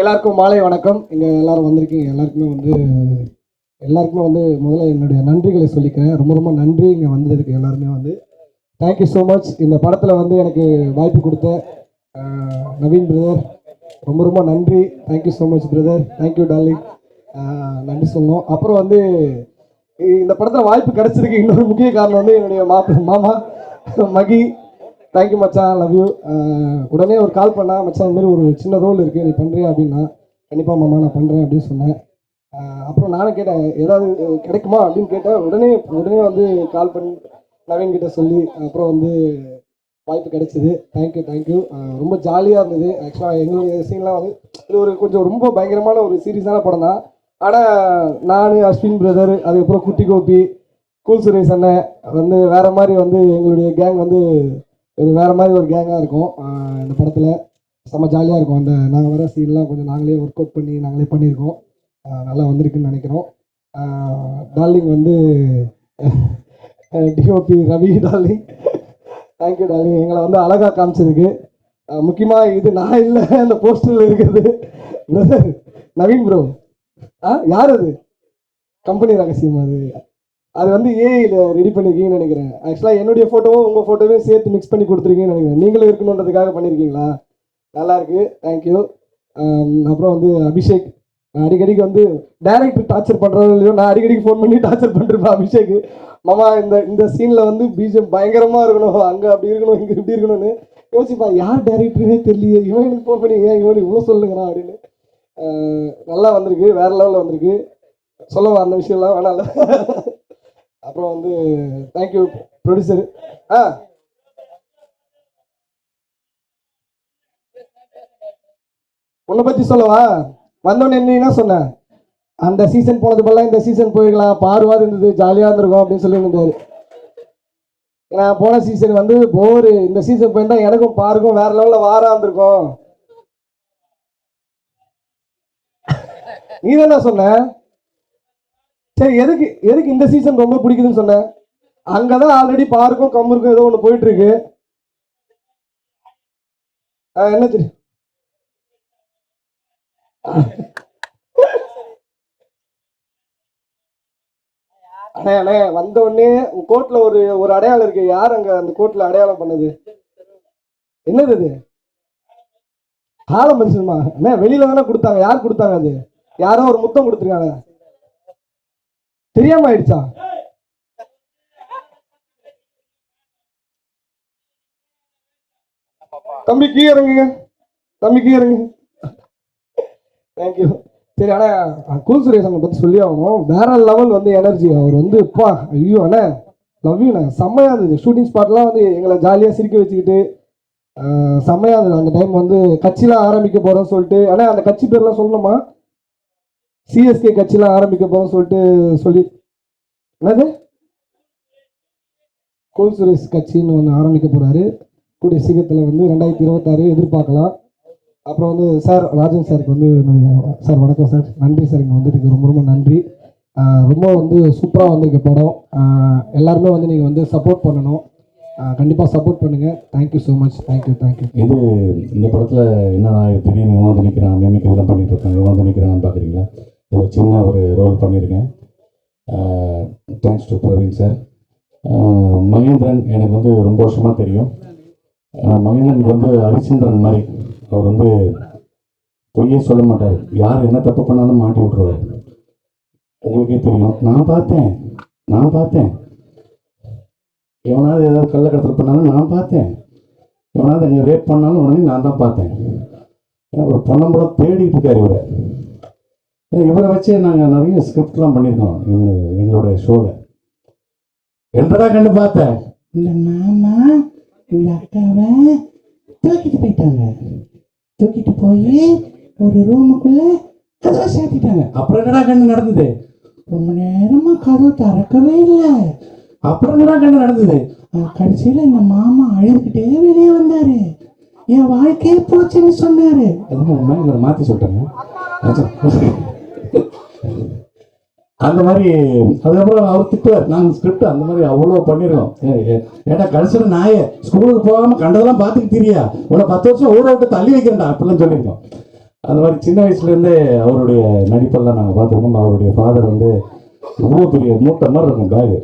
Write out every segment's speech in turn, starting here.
எல்லாருக்கும் மாலை வணக்கம். இங்கே எல்லாரும் வந்திருக்கீங்க. எல்லாருக்குமே வந்து முதல்ல என்னுடைய நன்றிகளை சொல்லிக்கிறேன். ரொம்ப ரொம்ப நன்றி இங்கே வந்ததுக்கு எல்லாருமே வந்து தேங்க்யூ ஸோ மச். இந்த படத்தில் வந்து எனக்கு வாய்ப்பு கொடுத்த நவீன் பிரதர் ரொம்ப ரொம்ப நன்றி. Thank you so much brother. Thank you darling. நன்றி சொல்லணும். அப்புறம் வந்து இந்த படத்தில் வாய்ப்பு கிடைச்சதுக்கு இன்னொரு முக்கிய காரணம் வந்து என்னுடைய மாமா மகி. தேங்க்யூ மச்சான், லவ் யூ. உடனே ஒரு கால் பண்ணா, மச்சான் இந்த மாதிரி ஒரு சின்ன ரோல் இருக்குது, நீ பண்ணுறியா அப்படின்னா, கண்டிப்பாக மாமா நான் பண்ணுறேன் அப்படின்னு சொன்னேன். அப்புறம் நானும் கேட்டேன் ஏதாவது கிடைக்குமா அப்படின்னு கேட்டேன். உடனே வந்து கால் பண்ணி நவீன் கிட்ட சொல்லி அப்புறம் வந்து வாய்ப்பு கிடைச்சிது. தேங்க்யூ. ரொம்ப ஜாலியாக இருந்தது. ஆக்சுவலாக எங்களுடைய சீன்லாம் வந்து இது ஒரு கொஞ்சம் ரொம்ப பயங்கரமான ஒரு சீரியஸான படம் தான். ஆனால் நான், அஸ்வின் பிரதர், அதுக்கப்புறம் குட்டி கோபி, கூல் சுரேஷ் அண்ணன் வந்து வேறு மாதிரி வந்து எங்களுடைய கேங் வந்து வேறு மாதிரி ஒரு கேங்காக இருக்கும். இந்த படத்தில் செம்ம ஜாலியாக இருக்கும். அந்த நாங்கள் வர சீன்லாம் கொஞ்சம் நாங்களே ஒர்க் அவுட் பண்ணி நாங்களே பண்ணியிருக்கோம். நல்லா வந்திருக்குன்னு நினைக்கிறோம். டார்லிங் வந்து DOP Ravi darling, thank you darling. எங்களை வந்து அழகாக காமிச்சதுக்கு. முக்கியமாக இது நான் இல்லை, அந்த போஸ்டரில் இருக்கிறது பிரதர் நவீன் ப்ரோ. யார் அது? கம்பெனி ரகசியம். அது வந்து ஏஐயில் ரெடி பண்ணியிருக்கீங்கன்னு நினைக்கிறேன். ஆக்சுவலாக என்னுடைய ஃபோட்டோவும் உங்கள் ஃபோட்டோவையும் சேர்த்து மிக்ஸ் பண்ணி கொடுத்துருக்கீங்கன்னு நினைக்கிறேன். நீங்களும் இருக்கணுன்றதுக்காக பண்ணியிருக்கீங்களா? நல்லாயிருக்கு, தேங்க்யூ. அப்புறம் வந்து அபிஷேக், நான் அடிக்கடிக்கு வந்து டைரக்டர் டார்ச்சர் பண்ணுறது இல்லையோ, நான் அடிக்கடிக்கு ஃபோன் பண்ணி டார்ச்சர் பண்ணிருப்பேன் அபிஷேக். மாமா இந்த சீனில் வந்து பிஜிஎம் பயங்கரமாக இருக்கணும், அங்கே அப்படி இருக்கணும், இங்கே இப்படி இருக்கணும்னு யோசிப்பா. யார் டைரக்டருனே தெரியலையே, இவன் எனக்கு ஃபோன் பண்ணி ஏன் இவன் இவ்வளோ சொல்லுங்கண்ணா அப்படின்னு. நல்லா வந்திருக்கு, வேறு லெவலில் வந்திருக்கு. சொல்லவா அந்த விஷயம்லாம் வேணால. அப்புறம் வந்து தேங்க்யூ ப்ரொடியூசரு. உன்னை பற்றி சொல்லவா? வந்தோடனே என்ன சொன்னேன், அந்த சீசன் போனது போல இந்த சீசன் போயிருக்கலாம், பாருவாது இருந்தது, ஜாலியாக இருந்திருக்கும் அப்படின்னு சொல்லி இருந்தாரு. நான் போன சீசன் வந்து போரு, இந்த சீசன் போயிருந்தா எனக்கும் பாருக்கும் வேற லெவலில் வாரா இருந்திருக்கும். நீ தானே சொன்ன. சரி, எதுக்கு இந்த சீசன் ரொம்ப பிடிக்குதுன்னு சொன்ன? அங்கதான் ஆல்ரெடி பார்க்கும் கம்மருக்கும் ஏதோ ஒன்று போயிட்டு இருக்கு. என்ன தெரியும்? அண்ணே வந்த உடனே கோட்ல ஒரு அடையாளம் இருக்கு. யார் அங்க அந்த கோட்ல அடையாளம் பண்ணது? என்னது அது? கால மனுஷன்மா? அண்ணே வெளியில தானே கொடுத்தாங்க. யார் கொடுத்தாங்க? அது யாரோ ஒரு முத்தம் கொடுத்துருக்காங்க. தெரியாம ஆயிடுச்சா? தம்பி கீழே இறங்குங்க. தேங்க்யூ. சரி அண்ணா, கூல் சுரேஷனை பற்றி சொல்லி ஆகணும். வேற லெவல் வந்து எனர்ஜி. அவர் வந்து இப்பா ஐயோ அண்ணே லவ் யூண்ணே. செம்மையாக இருந்தது. ஷூட்டிங் ஸ்பாட்லாம் வந்து எங்களை ஜாலியாக சிரிக்க வச்சுக்கிட்டு செம்மையாக இருந்தது. அந்த டைம் வந்து கட்சிலாம் ஆரம்பிக்க போகிறோம்னு சொல்லிட்டு, ஆனால் அந்த கட்சி பேர்லாம் சொல்லணுமா? சிஎஸ்கே கட்சிலாம் ஆரம்பிக்க போகிறோம்னு சொல்லி என்னது கூல் சுரேஷ் கட்சின்னு ஒன்று ஆரம்பிக்க போகிறாரு. கூடிய சீக்கிரத்தில் வந்து 2026 எதிர்பார்க்கலாம். அப்புறம் வந்து சார் ராஜன் சாருக்கு வந்து சார் வணக்கம் சார். நன்றி சார், இங்கே வந்ததுக்கு ரொம்ப ரொம்ப நன்றி. ரொம்ப வந்து சூப்பராக வந்திருக்க படம். எல்லாருமே வந்து நீங்கள் வந்து சப்போர்ட் பண்ணணும். கண்டிப்பாக சப்போர்ட் பண்ணுங்கள். Thank you so much. தேங்க்யூ. இது இந்த படத்தில் என்ன திடீர்னு இவன் வந்து நிற்கிறான், மேமிக்கு இதெல்லாம் பண்ணிட்டு இருக்கான், இவன் வந்து நிற்கிறான்னு பார்க்குறீங்களா? இது ஒரு சின்ன ஒரு ரோல் பண்ணியிருக்கேன். Thanks to Praveen sir. Mahendran எனக்கு வந்து ரொம்ப வருஷமாக தெரியும். மகேந்திரனுக்கு வந்து ஹரிச்சந்திரன் மாதிரி. அவர் வந்து பொய்யே சொல்ல மாட்டார். யார் என்ன தப்பு பண்ணாலும் மாட்டி விட்ருவார். உங்களுக்கே தெரியும். நான் பார்த்தேன் எவனாவது ஏதாவது கள்ளக்கடத்தல் பண்ணாலும் நான் பார்த்தேன். எவனாவது எங்கள் ரேப் பண்ணாலும் உடனே நான் தான் பார்த்தேன். ஏன்னா ஒரு பொண்ணம்பளை தேடிட்டு இருக்கார் இவரை. இவரை வச்சே நாங்கள் நிறைய ஸ்கிரிப்ட்லாம் பண்ணியிருக்கோம் எங்களோட ஷோவில். என்னடா கண்டு பார்த்தேன், இந்த மாமா இந்த அக்காவை தூக்கிட்டு போயிட்டாங்க. தூக்கிட்டு போய் ஒரு ரூமுக்குள்ள கதவை சாத்திட்டாங்க. அப்புறம் என்னடா கண்டு நடந்தது? ரொம்ப நேரமா கதவை திறக்கவே இல்லை. அப்புறம் என்னடா கண்டு நடந்தது? கடைசியில் இந்த மாமா அழுதுகிட்டே வெளியே வந்தாரு. என் வாழ்க்கையே போச்சுன்னு சொன்னாரு. அதுவும் உண்மை, இவரை மாற்றி சொல்லிட்டாங்க அந்த மாதிரி. அதுக்கப்புறம் அவர் திட்டுவார். நாங்கள் ஸ்கிரிப்ட் அந்த மாதிரி அவ்வளோ பண்ணிடுறோம். ஏன்னா கடைசியில் நாயை ஸ்கூலுக்கு போகாமல் கண்டதெல்லாம் பார்த்துட்டு தெரியா உன்னை 10 வருஷம் ஊரை விட்டு தள்ளி வைக்கிறேன்டா அப்படிலாம் சொல்லியிருக்கோம். அது மாதிரி சின்ன வயசுலேருந்தே அவருடைய நடிப்பெல்லாம் நாங்கள் பார்த்துருக்கோம். அவருடைய ஃபாதர் வந்து இவ்வளோ பெரிய மூட்டை மாதிரி இருக்கும் பேகு.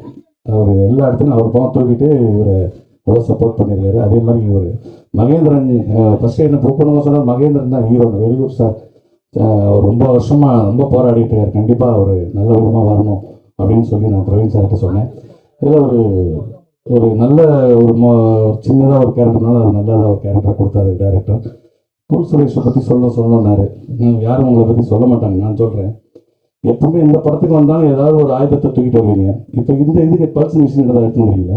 அவர் எல்லா இடத்துலையும் அவர் பணம் தூக்கிட்டு இவரை அவ்வளோ சப்போர்ட் பண்ணியிருக்காரு. அதே மாதிரி இவர் மகேந்திரன் ஃபஸ்ட்டு என்ன புக் பண்ணுவோம் சொன்னால் மகேந்திரன் தான் ஹீரோ. Very good sir. அவர் ரொம்ப வருஷமாக ரொம்ப போராடிட்டு இருக்கார். கண்டிப்பாக அவர் நல்ல விதமாக வரணும் அப்படின்னு சொல்லி நான் பிரவீன் சார்கிட்ட சொன்னேன். இதில் ஒரு நல்ல ஒரு சின்னதாக ஒரு கேரக்டர்னால அது நல்லதாக ஒரு கேரக்டர் கொடுத்தாரு டேரக்டர். கூல் சுரேஷை பற்றி சொல்லணுன்னாரு. யாரும் உங்களை பற்றி சொல்ல மாட்டாங்க, நான் சொல்கிறேன். எப்பவுமே இந்த படத்துக்கு வந்தாலும் ஏதாவது ஒரு ஆயுதத்தை தூக்கிட்டு வருவீங்க. இப்போ இந்த இதுக்கு பல்ஸ் மிஷின் ஏதாவது எடுத்து முடியல.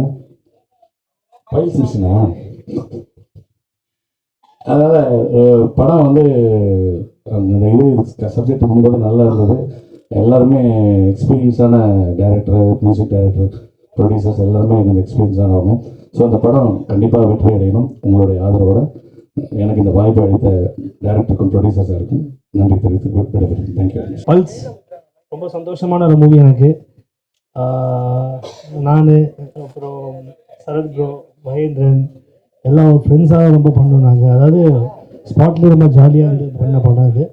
பல்ஸ் மிஷினா? அதனால் படம் வந்து அந்த இது சப்ஜெக்ட் போகும்போது நல்லா இருந்தது. எல்லாருமே எக்ஸ்பீரியன்ஸான டைரக்டர், மியூசிக் டைரக்டர், ப்ரொடியூசர்ஸ் எல்லாருமே கொஞ்சம் எக்ஸ்பீரியன்ஸானவங்க. ஸோ அந்த படம் கண்டிப்பாக வெற்றி அடையணும். உங்களுடைய ஆதரவோட எனக்கு இந்த வாய்ப்பு அளித்த டைரக்டருக்கும் ப்ரொடியூசர்ஸாக இருக்கும் நன்றி தெரிவித்து விடைபெறுகிறேன். தேங்க்யூ. பல்ஸ் ரொம்ப சந்தோஷமான ஒரு மூவி எனக்கு. நான் அப்புறம் சரத் ப்ரோ, மகேந்திரன் எல்லாம் ஃப்ரெண்ட்ஸாக ரொம்ப பண்ணோம் நாங்கள். அதாவது ஸ்பாட்லேயே ரொம்ப ஜாலியாக இருந்து பண்ண படம் இது.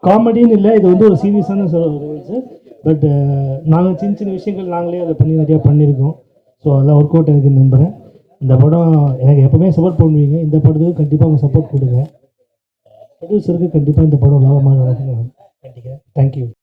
காமெடின்னு இல்லை, இது வந்து ஒரு சீரியஸான ரோல்ஸு. பட் நாங்கள் சின்ன சின்ன விஷயங்கள் நாங்களே அதை பண்ணி நிறையா பண்ணியிருக்கோம். ஸோ அதெல்லாம் ஒர்க் அவுட் எனக்கு நம்புகிறேன். இந்த படம் எனக்கு எப்போவுமே சப்போர்ட் பண்ணுவீங்க. இந்த படத்துக்கு கண்டிப்பாக அவங்க சப்போர்ட் கொடுங்க. ப்ரொடியூசருக்கு கண்டிப்பாக இந்த படம் லாபமாக நடக்கும். தேங்க்யூ.